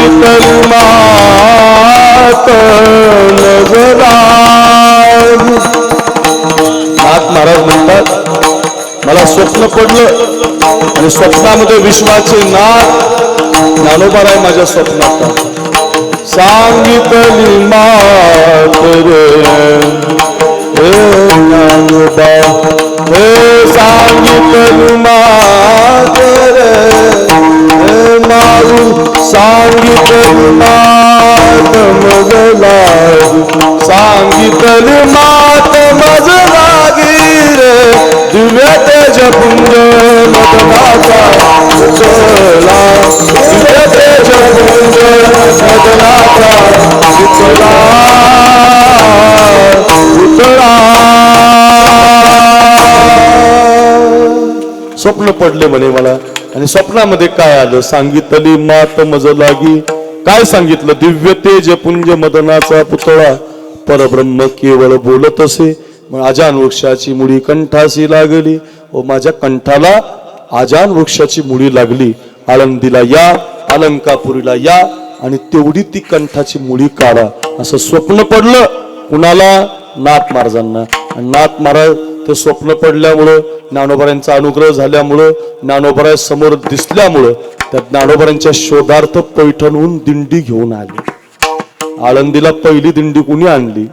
सांगितली मात नजरागी. नाथ महाराज म्हणतात मला स्वप्न पडलं आणि स्वप्नामध्ये विश्वाचे नाथ ज्ञानोबा आहे माझ्या स्वप्नात. सांगितली मात रे ज्ञानोबा हे सांगितली मात रे माऊ सांगितली मात मज लागी. सांगितली मात मज लागी रे दिव्य तेज पुंज मदनाचा उचला. दिव्य तेज पुंज मदनाचा उचला उचला. स्वप्न पडले म्हणे मला आणि स्वप्नामध्ये काय आलं सांगितली मात मज लागी. काय सांगितलं दिव्य तेज पुंज मदनाचा पुतळा परब्रह्म केवळ बोलत असे. मग आजान वृक्षाची मुळी कंठासी लागली व माझ्या कंठाला आजान वृक्षाची मुळी लागली. आळंदीला या अलंकापुरीला या आणि तेवढी ती कंठाची मुळी काढा असं स्वप्न पडलं. कुणाला नाथ महाराजांना. आणि नाथ महाराज ते स्वप्न पडल्यामुळं ज्ञानोबारांचा अनुग्रह झाल्यामुळं ज्ञानोबा समोर दिसल्यामुळं त्या ज्ञानोबारांच्या शोधार्थ पैठणहून दिंडी घेऊन आली. आळंदीला पहिली दिंडी कुणी आणली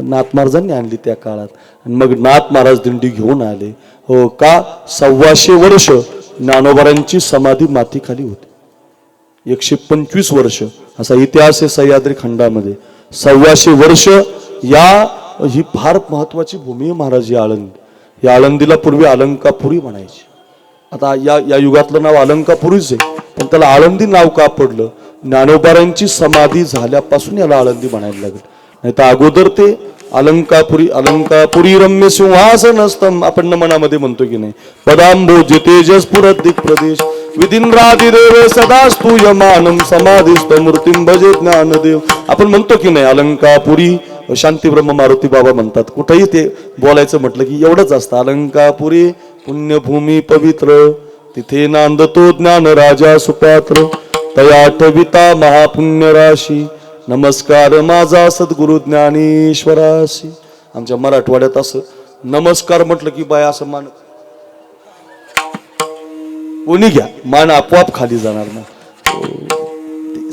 नाथ महाराजांनी आणली त्या काळात. आणि मग नाथ महाराज दिंडी घेऊन आले. हो का 125 वर्ष ज्ञानोबारांची समाधी मातीखाली होती. 125 वर्ष असा इतिहास आहे सह्याद्री खंडामध्ये. 125 वर्ष ही फार महत्वाची भूमी आहे महाराज. ही आळंदी या आळंदीला पूर्वी अलंकापुरी म्हणायची. आता या युगातलं नाव अलंकापुरीच आहे पण त्याला आळंदी नाव का पडलं ज्ञानोबारांची समाधी झाल्यापासून याला आळंदी म्हणायला लागेल. नाही तर अगोदर ते अलंकापुरी रम्य सिंहासनस्थम आपण मनामध्ये म्हणतो की नाही. पदांबोज तेजस पुरदिक प्रदेश विधिंद्रादिदेव सदा स्तूयमानम समाधिस्थ मूर्तिं भजे ज्ञानदेव आपण म्हणतो की नाही. अलंकापुरी शांती ब्रह्म मारुती बाबा म्हणतात. कुठेही ते बोलायचं म्हटलं की एवढंच असतं. अलंकापुरी पुण्यभूमी पवित्र तिथे नांदतो ज्ञान राजा सुपात्र तया ठविता महापुण्य राशी नमस्कार माझा सद्गुरु ज्ञानेश्वराशी. आमच्या मराठवाड्यात असं नमस्कार म्हटलं की बाय असं मान कोणी घ्या मान आपोआप खाली जाणार ना.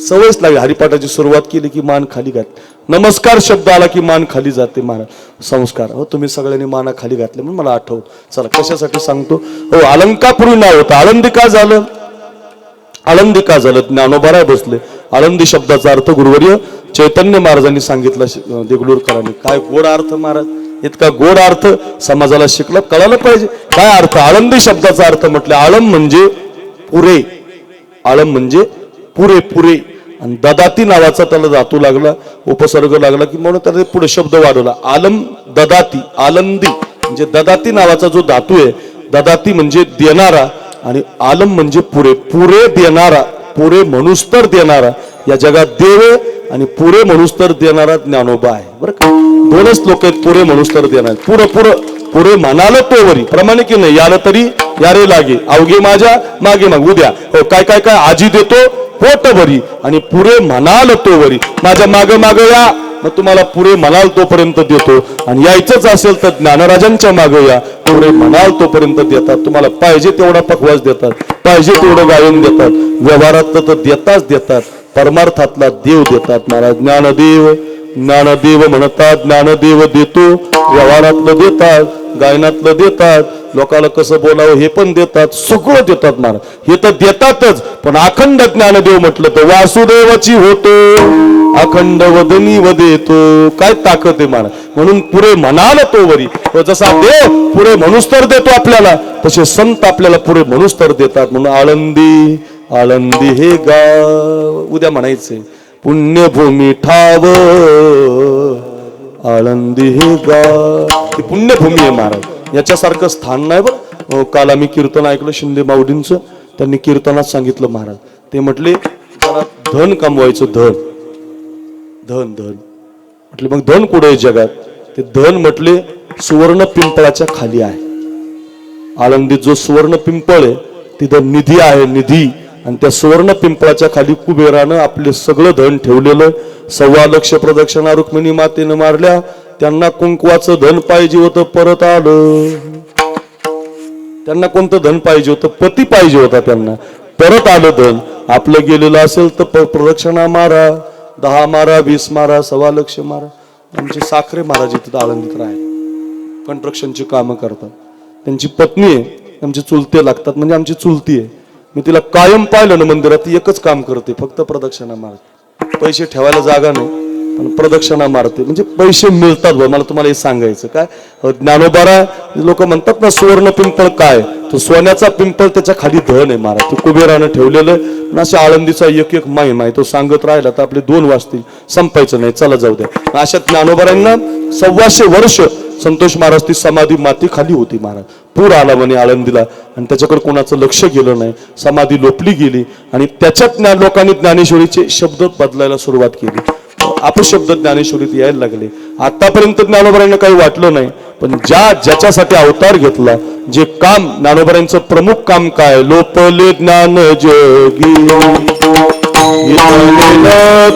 सवयच लागली. हरिपाठाची सुरुवात केली की मान खाली घात. नमस्कार शब्द आला की मान खाली जाते. महाराज संस्कार हो तुम्ही सगळ्यांनी माना खाली घातले म्हणून मला आठवत. चला कशासाठी सांगतो. हो अलंकापुरी नाव होतं. आळंदी का झालं. आळंदी का झालं ज्ञानोबा बसले. आळंदी शब्दाचा अर्थ गुरुवर्य चैतन्य महाराजांनी सांगितला देगलूरकरांनी. काय गोड अर्थ महाराज. इतका गोड अर्थ समाजाला शिकला कळायला पाहिजे. काय अर्थ आळंदी शब्दाचा अर्थ म्हटलं आळम म्हणजे पुरे. आळम म्हणजे पुरे पुरे. आणि ददाती नावाचा त्याला धातू लागला उपसर्ग लागला की म्हणून त्याला पुढे शब्द वाढवला. आलम ददाती आलंदी म्हणजे ददाती नावाचा जो धातू आहे. ददाती म्हणजे देणारा आणि आलम म्हणजे पुरे. पुरे देणारा पुरे म्हणूस तर देणारा. या जगात देव आणि पुरे म्हणूस तर देणारा ज्ञानोबा आहे बरं का. दोनच लोक आहेत पुरे म्हणूस तर देणार. पुरे म्हणाल तोवरी प्रमाणे की नाही याला तरी यारे लागे अवघे माझ्या मागे माग उद्या. हो काय काय काय आजी देतो पोट भरी आणि पुरे म्हणाल तोवरी माझ्या माग माग या. मग तुम्हाला पुरे म्हणाल तोपर्यंत देतो आणि यायचंच असेल तर ज्ञानराजांच्या मागे या. पुरे म्हणाल तोपर्यंत देतात. तुम्हाला पाहिजे तेवढा पकवास देतात. पाहिजे तेवढं गायन देतात. व्यवहारात तर देताच देतात. परमार्थातला देव देतात. महाराज ज्ञानदेव म्हणतात. ज्ञानदेव देतो. व्यवहारातलं देतात. गायनातलं देतात. लोकांना कसं बोलावं हे पण देतात. सगळं देतात महाराज. हे तर देतातच पण अखंड ज्ञानदेव म्हटलं तर वासुदेवाची होतो अखंड वदनी वदेतो. काय ताकद आहे महाराज. म्हणून पुरे म्हणाल तो वरी. जसा देव पुरे म्हणूस तर देतो आपल्याला तसे संत आपल्याला पुरे म्हणूस तर देतात. म्हणून आळंदी आळंदी हे गाव उद्या म्हणायचंय पुण्यभूमी ठाव आळंदी हे गाव. ही पुण्यभूमी आहे महाराज. याच्यासारखं स्थान नाही बरं. काल आम्ही कीर्तन ऐकलं शिंदे माऊलींचं. त्यांनी कीर्तनात सांगितलं महाराज. ते म्हटले जरा धन कमवायचं. धन म्हटले मग धन कुठे आहे जगात. ते धन म्हटले सुवर्ण पिंपळाच्या खाली आहे. आळंदीत जो सुवर्ण पिंपळ आहे तिथं निधी आहे. निधी आणि त्या सुवर्ण पिंपळाच्या खाली कुबेरानं आपले सगळं धन ठेवलेलं 1.25 लाख प्रदक्षिणा रुक्मिणी मातेनं मारल्या. त्यांना कुंकवाचं धन पाहिजे होतं, परत आलं. त्यांना कोणतं धन पाहिजे होतं? पती पाहिजे होता त्यांना, परत आलं धन. आपलं गेलेलं असेल तर प्रदक्षिणा मारा, 10 मारा, 20 मारा, 1.25 लाख मारा. आमचे साखरे महाराज इथं आळंदीत राहिले, कंस्ट्रक्शनची कामं करतात. त्यांची पत्नी आहे, आमची चुलते लागतात, म्हणजे आमची चुलती आहे. मी तिला कायम पाहिलं ना मंदिरात, ती एकच काम करते, फक्त प्रदक्षिणा मारते. पैसे ठेवायला जागा नाही पण प्रदक्षिणा मारते, म्हणजे पैसे मिळतात. मला तुम्हाला हे सांगायचं काय, ज्ञानोबारा लोक म्हणतात ना सुवर्ण पिंपळ काय, तो सोन्याचा पिंपळ, त्याच्या खाली धन आहे महाराज, ते कुबेरानं ठेवलेलं. अशा आळंदीचा एक एक महिमा आहे, तो सांगत राहिला तर आपले 2 वाजतील, संपायचं नाही. चला जाऊ द्या. अशा ज्ञानोबारांना 125 वर्ष संतोष महाराज ती समाधी माती खाली होती महाराज. पूर आला म्हणे आळंदीला आणि त्याच्याकडे कोणाचं लक्ष गेलं नाही, समाधी लोपली गेली आणि त्याच्यात लोकांनी ज्ञानेश्वरीचे शब्द बदलायला सुरुवात केली. अपशब्द ज्ञानेश्वरीत यायला लागले. आतापर्यंत ज्ञानोबारांना काही वाटलं नाही, पण ज्याच्यासाठी अवतार घेतला, जे काम ज्ञानोबारांचं प्रमुख काम काय, लोपले ज्ञान जोगी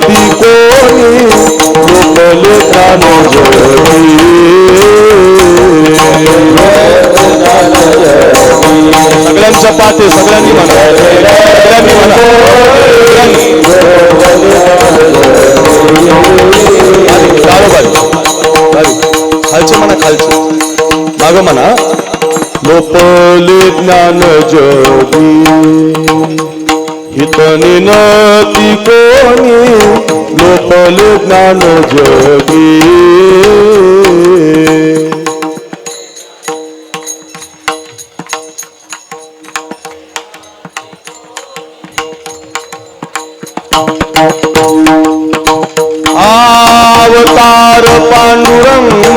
ती कोणी, लोपले ज्ञान जोगी. सगळ्यांच्या पाते सगळ्यांनी म्हणा, सगळ्यांनी म्हणा. खालचे म्हणा, खालचे माग म्हणा. लोपले ज्ञान जोगी हितनी नती कोणी, लोपले ज्ञान जोगी. अवतार पांडुरंग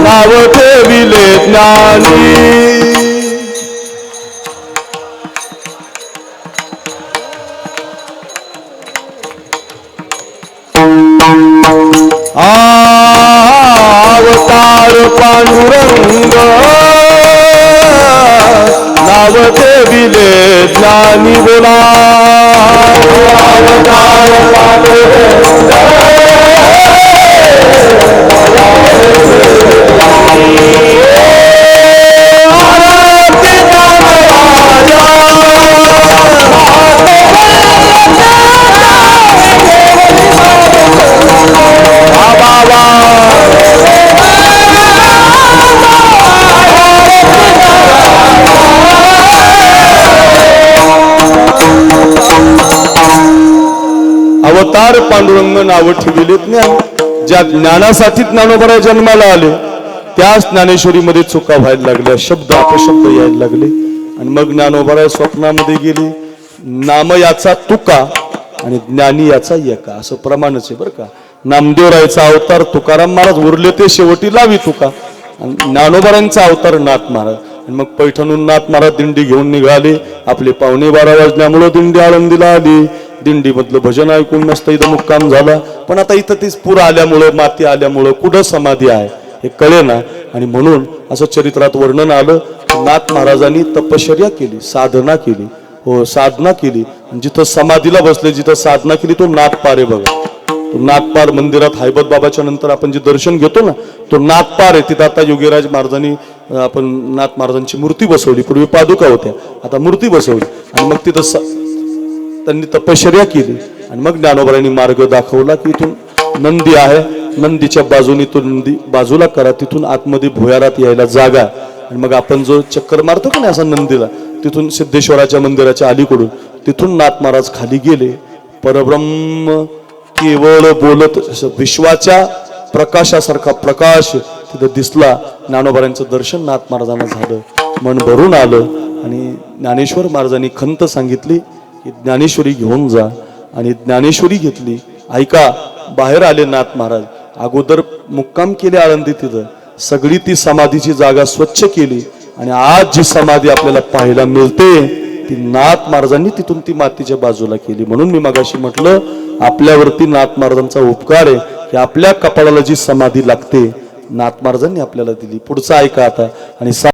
नाव ठेविले ज्ञानी, अवतार पांडुरंग नाव ठेविले ज्ञानी. बोला अवतार पांडुरंग अवतार पांडुरंग नाव ठेविले ज्ञान. ज्या ज्ञानासाठी ज्ञानोबा जन्माला आले त्याच ज्ञानेश्वरीमध्ये चुका व्हायला लागल्या, शब्द अपशब्द यायला लागले. आणि मग ज्ञानोबा स्वप्नामध्ये गेली. नाम याचा तुका आणि ज्ञानी याचा एका, असं प्रमाणच आहे बरं का. नामदेवरायचा अवतार तुकाराम महाराज, उरले ते शेवटी लावी तुका. ज्ञानोबारांचा अवतार नाथ महाराज. आणि मग पैठणहून नाथ महाराज दिंडी घेऊन निघाले. आपले 11:15 वाजल्यामुळं दिंडी आळंदीला आली. दिंडी मधलं भजन ऐकून मस्त इथं मुक्काम झाला. पण आता इथं तीच पूर आल्यामुळं, माती आल्यामुळं कुठं समाधी आहे हे कळे ना. आणि म्हणून असं चरित्रात वर्णन आलं, नाथ महाराजांनी तपश्चर्या केली, साधना केली. हो, साधना केली. जिथं समाधीला बसले, जिथं साधना केली, तो नाथपार आहे बघा. तो नाथपार मंदिरात हैबत बाबाच्या नंतर आपण जे दर्शन घेतो ना, तो नाथपार आहे. तिथं आता योगीराज महाराजांनी आपण नाथ महाराजांची मूर्ती बसवली. पूर्वी पादुका होत्या, आता मूर्ती बसवली. आणि मग तिथं त्यांनी तपश्चर्या केली. आणि मग ज्ञानोबारांनी मार्ग दाखवला की इथून नंदी आहे, नंदीच्या बाजूने तो नंदी बाजूला करा, तिथून आतमध्ये भुयारात यायला जागा. आणि मग आपण जो चक्कर मारतो का नाही असा नंदीला, तिथून सिद्धेश्वराच्या मंदिराच्या अलीकडून तिथून नाथ महाराज खाली गेले. परब्रह्म केवळ बोलत, विश्वाच्या प्रकाशासारखा प्रकाश तिथं दिसला. ज्ञानोबारांचं दर्शन नाथ महाराजांना झालं, मन भरून आलं. आणि ज्ञानेश्वर महाराजांनी खंत सांगितली की ज्ञानेश्वरी घेऊन जा. आणि ज्ञानेश्वरी घेतली. ऐका, बाहेर आले नाथ महाराज. अगोदर मुक्काम केले आळंदी, तिथं सगळी ती समाधीची जागा स्वच्छ केली. आणि आज जी समाधी आपल्याला पाहायला मिळते ती नाथ महाराजांनी तिथून ती मातीच्या बाजूला केली. म्हणून मी मगाशी म्हटलं, आपल्यावरती नाथ महाराजांचा उपकार आहे की आपल्या कपाळाला जी समाधी लागते नाथ महाराजांनी आपल्याला दिली. पुढचं ऐका आता. आणि